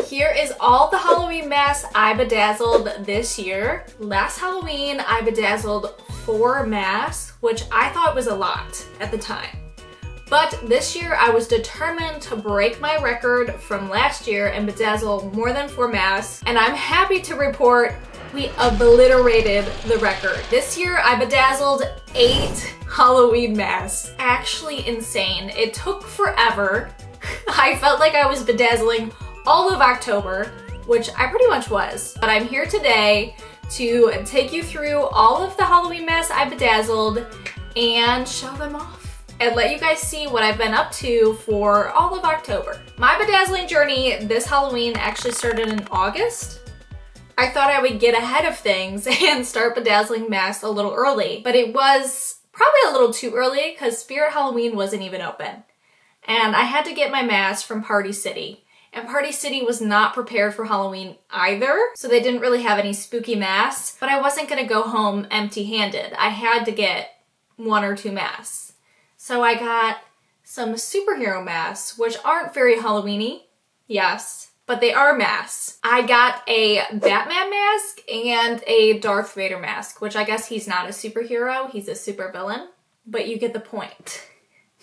Here is all the Halloween masks I bedazzled this year. Last Halloween, I bedazzled 4 masks, which I thought was a lot at the time. But this year, I was determined to break my record from last year and bedazzle more than 4 masks, and I'm happy to report we obliterated the record. This year, I bedazzled 8 Halloween masks. Actually insane. It took forever. I felt like I was bedazzling all of October, which I pretty much was. But I'm here today to take you through all of the Halloween masks I bedazzled and show them off and let you guys see what I've been up to for all of October. My bedazzling journey this Halloween actually started in August. I thought I would get ahead of things and start bedazzling masks a little early, but it was probably a little too early because Spirit Halloween wasn't even open. And I had to get my mask from Party City. And Party City was not prepared for Halloween either, so they didn't really have any spooky masks, but I wasn't gonna go home empty-handed. I had to get 1 or 2 masks. So I got some superhero masks, which aren't very Halloween-y, yes, but they are masks. I got a Batman mask and a Darth Vader mask, which I guess he's not a superhero, he's a supervillain, but you get the point.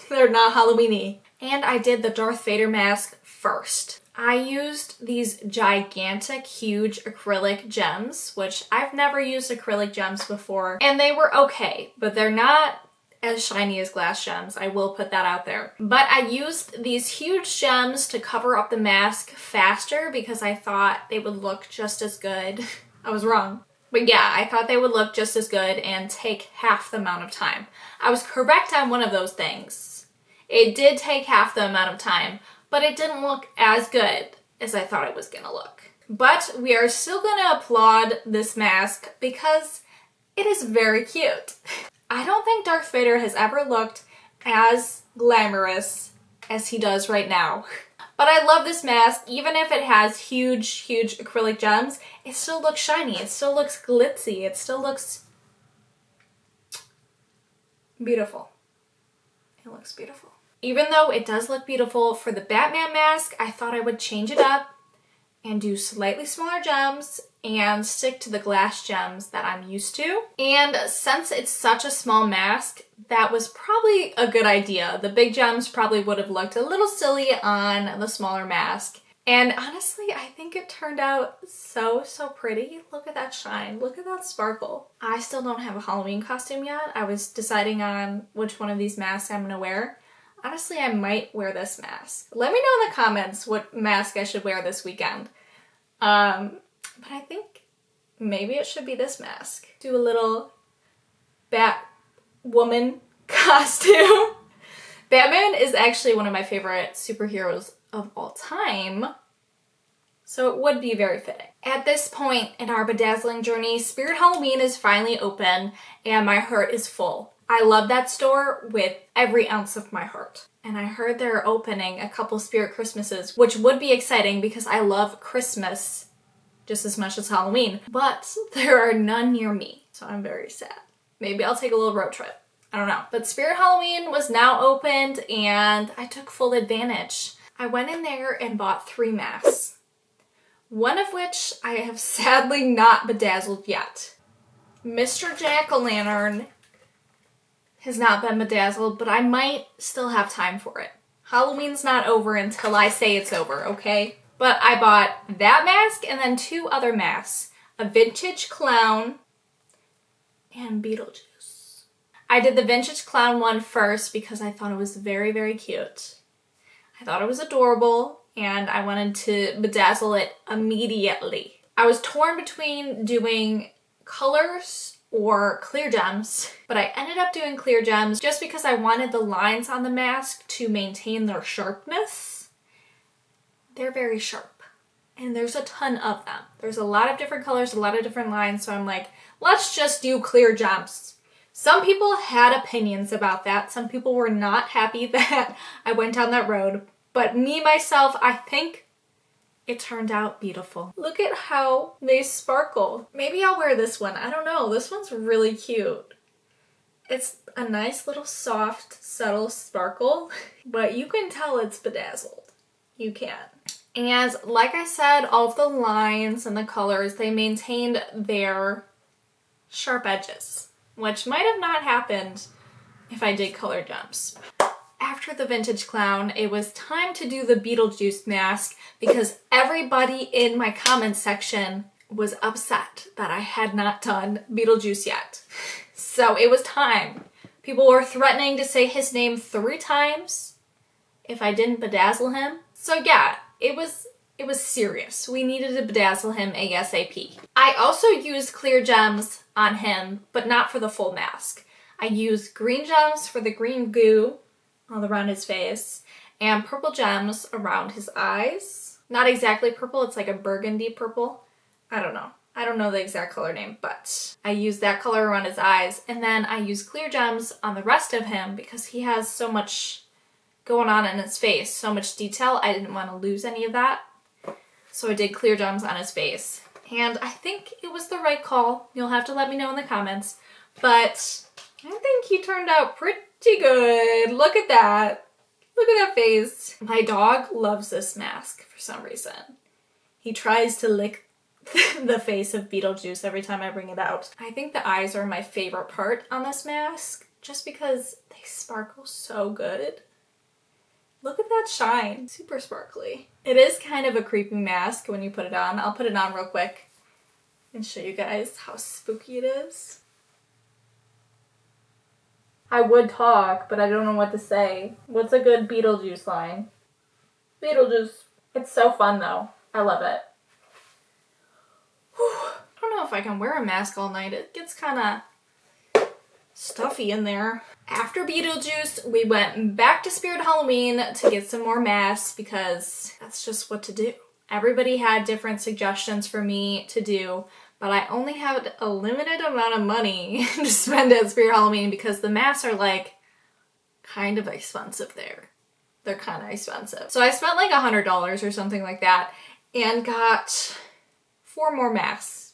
They're not Halloween-y. And I did the Darth Vader mask first. I used these gigantic, huge acrylic gems, which I've never used acrylic gems before, and they were okay, but they're not as shiny as glass gems, I will put that out there. But I used these huge gems to cover up the mask faster because I thought they would look just as good. I was wrong. But yeah, I thought they would look just as good and take half the amount of time. I was correct on one of those things. It did take half the amount of time, but it didn't look as good as I thought it was gonna look. But we are still gonna applaud this mask because it is very cute. I don't think Darth Vader has ever looked as glamorous as he does right now. But I love this mask. Even if it has huge, huge acrylic gems, it still looks shiny. It still looks glitzy. It still looks beautiful. It looks beautiful. Even though it does look beautiful for the Batman mask, I thought I would change it up and do slightly smaller gems and stick to the glass gems that I'm used to. And since it's such a small mask, that was probably a good idea. The big gems probably would have looked a little silly on the smaller mask. And honestly, I think it turned out so pretty. Look at that shine. Look at that sparkle. I still don't have a Halloween costume yet. I was deciding on which one of these masks I'm gonna wear. Honestly, I might wear this mask. Let me know in the comments what mask I should wear this weekend. But I think maybe it should be this mask. Do a little Batwoman costume. Batman is actually one of my favorite superheroes of all time, so it would be very fitting. At this point in our bedazzling journey, Spirit Halloween is finally open and my heart is full. I love that store with every ounce of my heart. And I heard they're opening a couple Spirit Christmases, which would be exciting because I love Christmas just as much as Halloween, but there are none near me, so I'm very sad. Maybe I'll take a little road trip. I don't know. But Spirit Halloween was now opened and I took full advantage. I went in there and bought 3 masks, one of which I have sadly not bedazzled yet. Mr. Jack-o'-lantern has not been bedazzled, but I might still have time for it. Halloween's not over until I say it's over, okay? But I bought that mask and then 2 other masks, a vintage clown and Beetlejuice. I did the vintage clown one first because I thought it was very cute. I thought it was adorable and I wanted to bedazzle it immediately. I was torn between doing colors or clear gems, but I ended up doing clear gems just because I wanted the lines on the mask to maintain their sharpness. They're very sharp and there's a ton of them. There's a lot of different colors, a lot of different lines, so I'm like, let's just do clear gems. Some people had opinions about that. Some people were not happy that I went down that road, but me, myself, I think it turned out beautiful. Look at how they sparkle. Maybe I'll wear this one. I don't know. This one's really cute. It's a nice little soft, subtle sparkle, but you can tell it's bedazzled. You can. And like I said, all of the lines and the colors, they maintained their sharp edges, which might have not happened if I did color jumps. After the vintage clown, it was time to do the Beetlejuice mask because everybody in my comments section was upset that I had not done Beetlejuice yet. So it was time. People were threatening to say his name 3 times if I didn't bedazzle him. So yeah, it was serious. We needed to bedazzle him ASAP. I also used clear gems on him, but not for the full mask. I used green gems for the green goo all around his face, and purple gems around his eyes. Not exactly purple, it's like a burgundy purple. I don't know. I don't know the exact color name, but I used that color around his eyes, and then I used clear gems on the rest of him because he has so much going on in his face, so much detail. I didn't want to lose any of that. So I did clear gems on his face. And I think it was the right call. You'll have to let me know in the comments. But I think he turned out pretty good. Look at that. Look at that face. My dog loves this mask for some reason. He tries to lick the face of Beetlejuice every time I bring it out. I think the eyes are my favorite part on this mask just because they sparkle so good. Look at that shine. Super sparkly. It is kind of a creepy mask when you put it on. I'll put it on real quick and show you guys how spooky it is. I would talk, but I don't know what to say. What's a good Beetlejuice line? Beetlejuice. It's so fun though. I love it. Whew. I don't know if I can wear a mask all night. It gets kind of stuffy in there. After Beetlejuice, we went back to Spirit Halloween to get some more masks because that's just what to do. Everybody had different suggestions for me to do, but I only had a limited amount of money to spend at Spirit Halloween because the masks are like kind of expensive there. They're kind of expensive. So I spent like $100 or something like that and got 4 more masks.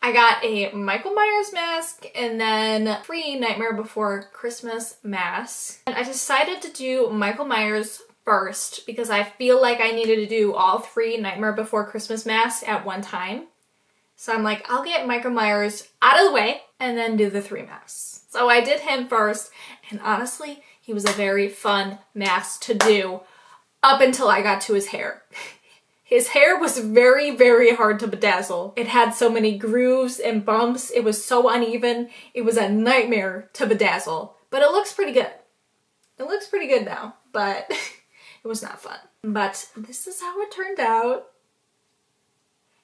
I got a Michael Myers mask and then 3 Nightmare Before Christmas masks. And I decided to do Michael Myers first because I feel like I needed to do all 3 Nightmare Before Christmas masks at one time. So I'm like, I'll get Michael Myers out of the way and then do the 3 masks. So I did him first, and honestly, he was a very fun mask to do up until I got to his hair. His hair was very, very hard to bedazzle. It had so many grooves and bumps. It was so uneven. It was a nightmare to bedazzle, but it looks pretty good. It looks pretty good now, but it was not fun. But this is how it turned out.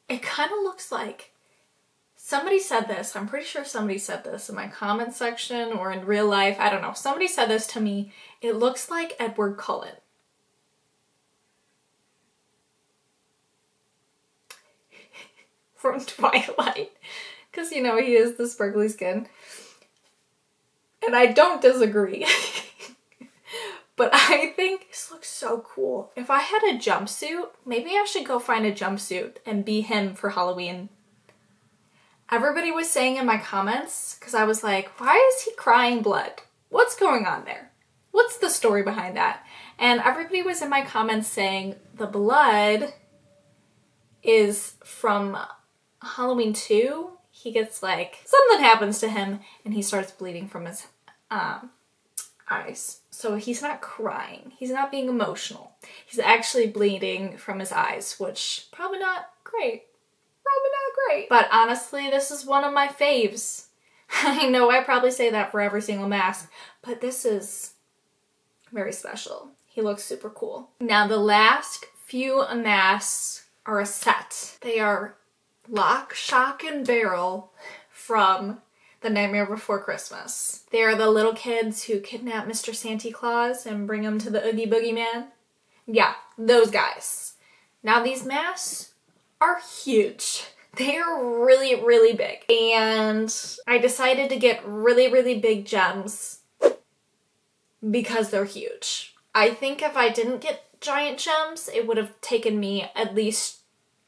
It kind of looks like somebody said this. I'm pretty sure somebody said this in my comment section or in real life. I don't know. Somebody said this to me. It looks like Edward Cullen. From Twilight. Because, you know, he has the sparkly skin. And I don't disagree. But I think this looks so cool. If I had a jumpsuit, maybe I should go find a jumpsuit and be him for Halloween. Everybody was saying in my comments, because I was like, why is he crying blood? What's going on there? What's the story behind that? And everybody was in my comments saying the blood is from Halloween 2. He gets like, something happens to him and he starts bleeding from his eyes. So he's not crying. He's not being emotional. He's actually bleeding from his eyes, which probably not great. Probably not great. But honestly, this is one of my faves. I know I probably say that for every single mask, but this is very special. He looks super cool. Now the last few masks are a set. They are Lock, Shock, and Barrel from The Nightmare Before Christmas. They are the little kids who kidnap Mr. Santa Claus and bring him to the Oogie Boogie Man. Yeah, those guys. Now these masks are huge. They are really, really big. And I decided to get really, really big gems because they're huge. I think if I didn't get giant gems, it would have taken me at least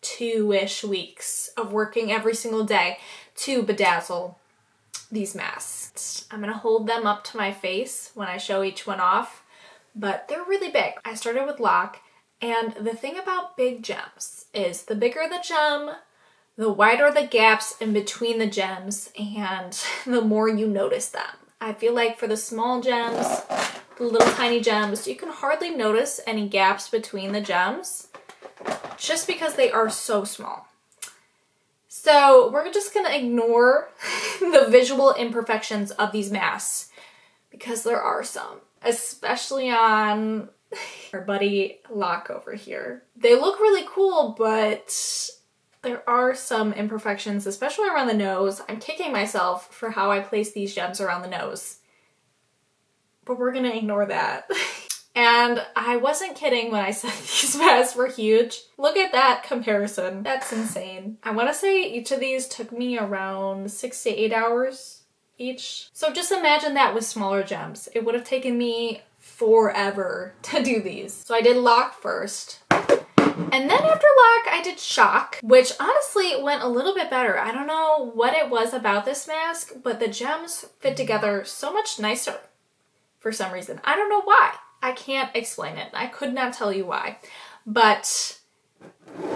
2-ish weeks of working every single day to bedazzle these masks. I'm gonna hold them up to my face when I show each one off, but they're really big. I started with Lock, And the thing about big gems is the bigger the gem, the wider the gaps in between the gems, and the more you notice them. I feel like for the small gems, the little tiny gems, you can hardly notice any gaps between the gems just because they are so small. So we're just gonna ignore the visual imperfections of these masks because there are some, especially on our buddy Locke over here. They look really cool, but there are some imperfections, especially around the nose. I'm kicking myself for how I place these gems around the nose, but we're gonna ignore that. And I wasn't kidding when I said these masks were huge. Look at that comparison. That's insane. I want to say each of these took me around 6 to 8 hours each. So just imagine that with smaller gems. It would have taken me forever to do these. So I did Locke first. And then after Locke, I did Shock, which honestly went a little bit better. I don't know what it was about this mask, but the gems fit together so much nicer for some reason. I don't know why. I can't explain it. I could not tell you why. But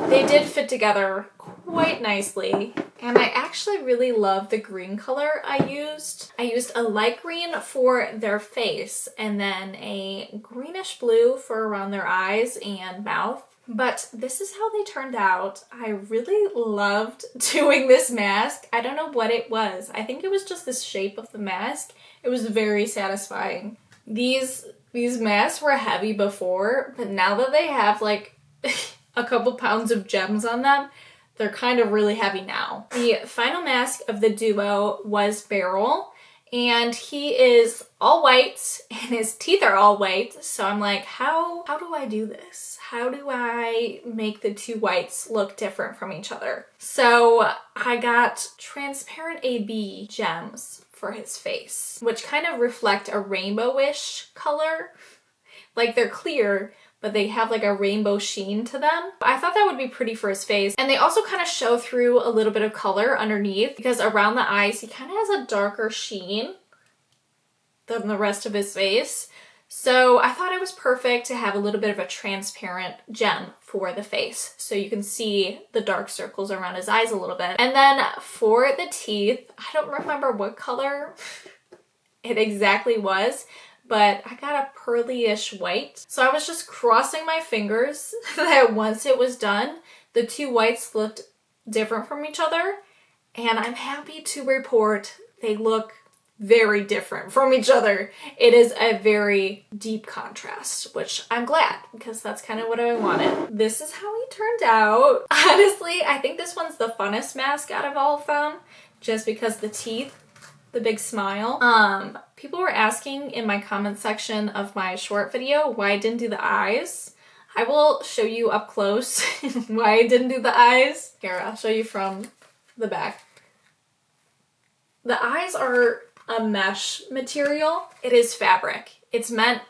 they did fit together quite nicely. And I actually really love the green color I used. I used a light green for their face and then a greenish blue for around their eyes and mouth. But this is how they turned out. I really loved doing this mask. I don't know what it was. I think it was just the shape of the mask. It was very satisfying. These masks were heavy before, but now that they have like a couple pounds of gems on them, they're kind of really heavy now. The final mask of the duo was Beryl, and he is all white and his teeth are all white. So I'm like, how do I do this? How do I make the two whites look different from each other? So I got transparent AB gems for his face, which kind of reflect a rainbowish color. Like they're clear, but they have like a rainbow sheen to them. I thought that would be pretty for his face. And they also kind of show through a little bit of color underneath because around the eyes, he kind of has a darker sheen than the rest of his face. So I thought it was perfect to have a little bit of a transparent gem for the face. So you can see the dark circles around his eyes a little bit. And then for the teeth, I don't remember what color it exactly was, but I got a pearly-ish white. So I was just crossing my fingers that once it was done, the two whites looked different from each other. And I'm happy to report they look very different from each other. It is a very deep contrast, which I'm glad because that's kind of what I wanted. This is how he turned out. Honestly, I think this one's the funnest mask out of all of them just because the teeth, the big smile. People were asking in my comment section of my short video why I didn't do the eyes. I will show you up close why I didn't do the eyes. Here, I'll show you from the back. The eyes are a mesh material. It is fabric. It's meant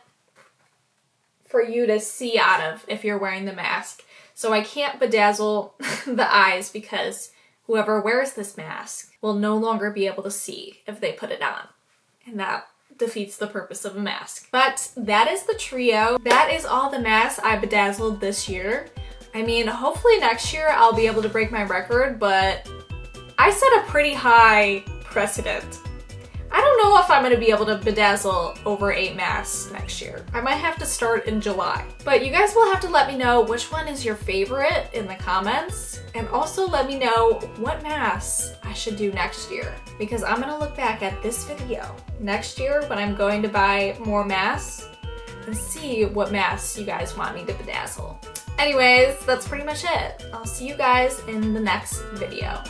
for you to see out of if you're wearing the mask. So I can't bedazzle the eyes because whoever wears this mask will no longer be able to see if they put it on. And that defeats the purpose of a mask. But that is the trio. That is all the masks I bedazzled this year. I mean, hopefully next year I'll be able to break my record, but I set a pretty high precedent. I don't know if I'm going to be able to bedazzle over 8 masks next year. I might have to start in July. But you guys will have to let me know which one is your favorite in the comments. And also let me know what masks I should do next year. Because I'm going to look back at this video next year when I'm going to buy more masks and see what masks you guys want me to bedazzle. Anyways, that's pretty much it. I'll see you guys in the next video.